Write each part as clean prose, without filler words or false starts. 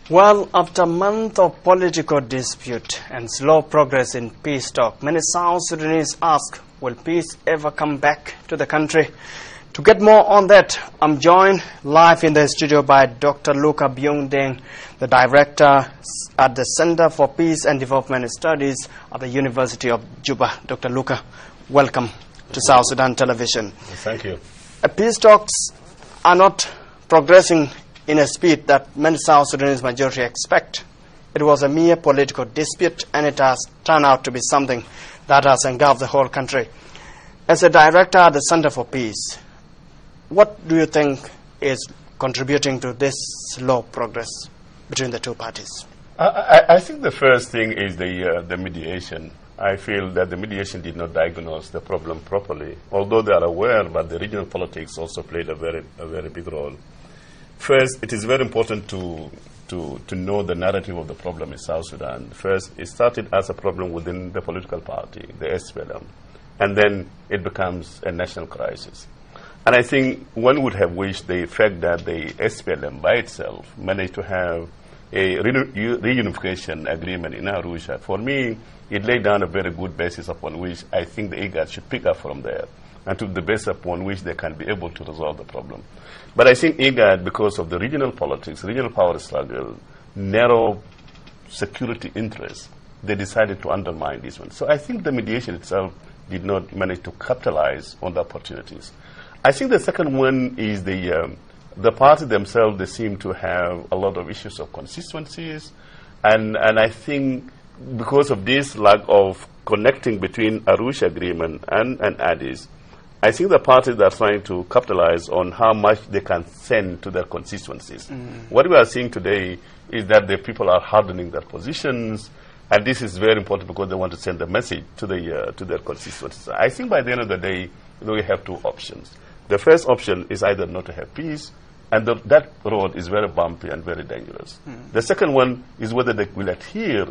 Well, after a month of political dispute and slow progress in peace talk, many South Sudanese ask, will peace ever come back to the country? To get more on that, I'm joined live in the studio by Dr. Luka Byung-Deng, the director at the Center for Peace and Development Studies at the University of Juba. Dr. Luka, welcome to South Sudan Television. Thank you. Peace talks are not progressing in a speed that many South Sudanese majority expect. It was a mere political dispute, and it has turned out to be something that has engulfed the whole country. As a director at the Center for Peace, what do you think is contributing to this slow progress between the two parties? I think the first thing is the mediation. I feel that the mediation did not diagnose the problem properly, although they are aware, but the regional politics also played a very big role. First, it is very important to know the narrative of the problem in South Sudan. First, it started as a problem within the political party, the SPLM, and then it becomes a national crisis. And I think one would have wished the fact that the SPLM by itself managed to have a reunification agreement in Arusha. For me, it laid down a very good basis upon which I think the IGAD should pick up from there, and to the basis upon which they can be able to resolve the problem. But I think IGAD, because of the regional politics, regional power struggle, narrow security interests, they decided to undermine this one. So I think the mediation itself did not manage to capitalize on the opportunities. I think the second one is the party themselves, they seem to have a lot of issues of consistencies, and I think because of this lack of connecting between Arusha agreement and Addis, I think the parties are trying to capitalize on how much they can send to their constituencies. What we are seeing today is that the people are hardening their positions, and this is very important because they want to send a message to their constituencies. I think by the end of the day, we have two options. The first option is either not to have peace, and that road is very bumpy and very dangerous. The second one is whether they will adhere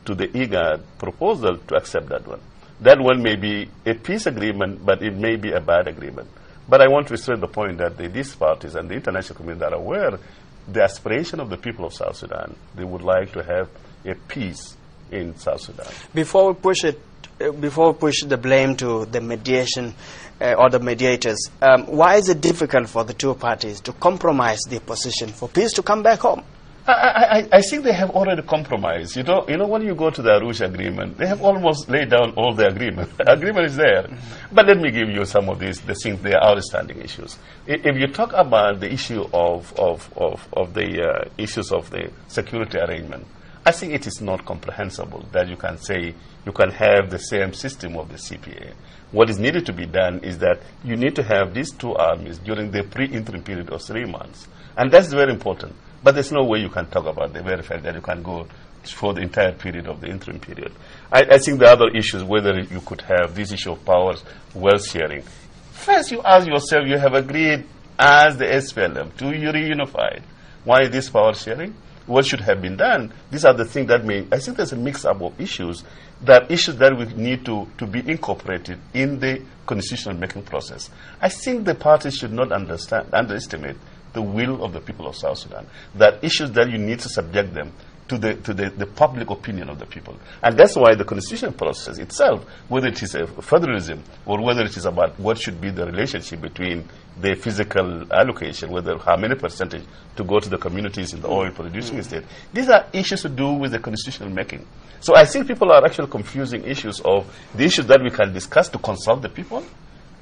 to the IGAD proposal to accept that one. That one may be a peace agreement, but it may be a bad agreement. But I want to stress the point that these parties and the international community are aware the aspiration of the people of South Sudan. They would like to have a peace in South Sudan. Before we push the blame to the mediation or the mediators, why is it difficult for the two parties to compromise their position for peace to come back home? I think they have already compromised. You know, when you go to the Arusha agreement, they have almost laid down all the agreement. The agreement is there. But let me give you some of the things, they are outstanding issues. If you talk about the issue of the issues of the security arrangement, I think it is not comprehensible that you can say you can have the same system of the CPA. What is needed to be done is that you need to have these two armies during the pre-interim period of 3 months. And that's very important. But there's no way you can talk about the very fact that you can go for the entire period of the interim period. I think the other issues, whether you could have this issue of powers, wealth sharing. First, you ask yourself, you have agreed as the SPLM to reunify. Why this power sharing? What should have been done? These are the things that I think there's a mix-up of issues that we need to be incorporated in the constitutional making process. I think the parties should not underestimate the will of the people of South Sudan, that issues that you need to subject them to the public opinion of the people. And that's why the constitutional process itself, whether it is a federalism or whether it is about what should be the relationship between the physical allocation, whether how many percentage to go to the communities in the oil producing state, these are issues to do with the constitutional making. So I think people are actually confusing issues of the issues that we can discuss to consult the people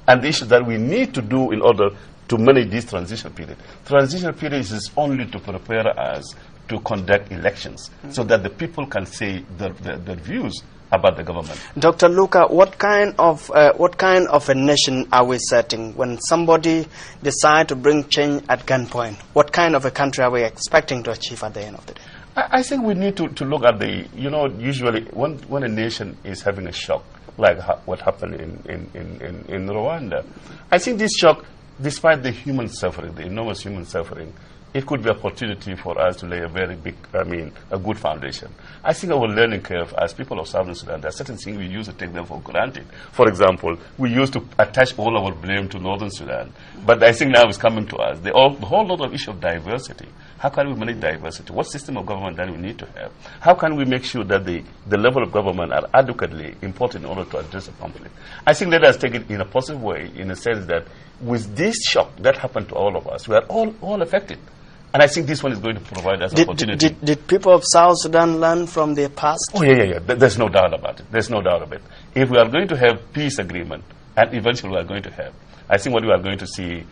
and the issues that we need to do in order to manage this transition period. Transition period is only to prepare us to conduct elections so that the people can say their views about the government. Dr. Luka, what kind of a nation are we setting when somebody decides to bring change at gunpoint? What kind of a country are we expecting to achieve at the end of the day? I think we need to look at usually when a nation is having a shock, like what happened in Rwanda, I think this shock, despite the human suffering, the enormous human suffering, it could be an opportunity for us to lay a very big, a good foundation. I think our learning curve as people of Southern Sudan, there are certain things we used to take them for granted. For example, we used to attach all our blame to Northern Sudan, but I think now it's coming to us. The whole lot of issue of diversity. How can we manage diversity? What system of government that we need to have? How can we make sure that the level of government are adequately important in order to address the conflict? I think let us take it in a positive way, in a sense that with this shock that happened to all of us, we are all affected. And I think this one is going to provide us opportunity. Did people of South Sudan learn from their past? Oh, yeah. There's no doubt about it. There's no doubt about it. If we are going to have peace agreement, and eventually we are going to have, I think what we are going to see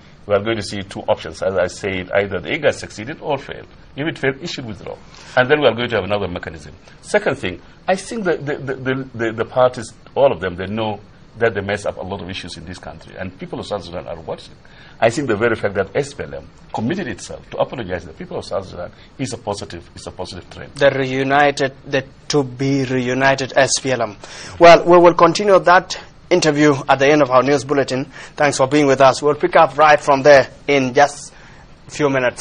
two options. As I said, either the IGAD succeeded or failed. If it failed, it should withdraw. And then we are going to have another mechanism. Second thing, I think that the parties, all of them, they know that they mess up a lot of issues in this country. And people of South Sudan are watching. I think the very fact that SPLM committed itself to apologize to the people of South Sudan is a positive trend. The to be reunited SPLM. Well, we will continue that interview at the end of our news bulletin. Thanks for being with us. We'll pick up right from there in just a few minutes.